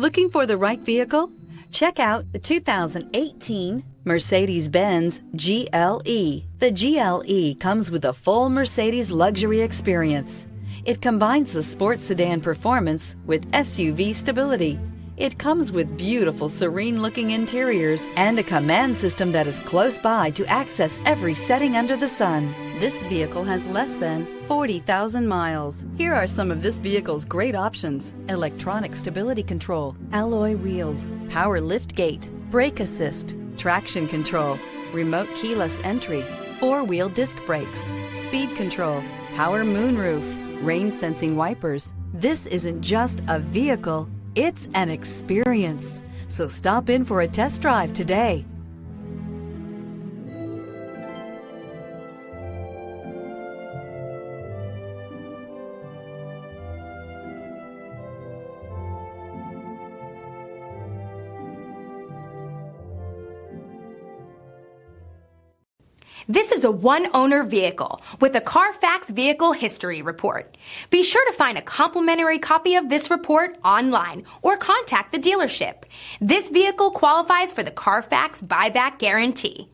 Looking for the right vehicle? Check out the 2018 Mercedes-Benz GLE. The GLE comes with a full Mercedes luxury experience. It combines the sports sedan performance with SUV stability. It comes with beautiful, serene-looking interiors and a command system that is close by to access every setting under the sun. This vehicle has less than 40,000 miles. Here are some of this vehicle's great options: electronic stability control, alloy wheels, power liftgate, brake assist, traction control, remote keyless entry, four-wheel disc brakes, speed control, power moonroof, rain-sensing wipers. This isn't just a vehicle, it's an experience. So stop in for a test drive today. This is a one-owner vehicle with a Carfax Vehicle History Report. Be sure to find a complimentary copy of this report online or contact the dealership. This vehicle qualifies for the Carfax Buyback Guarantee.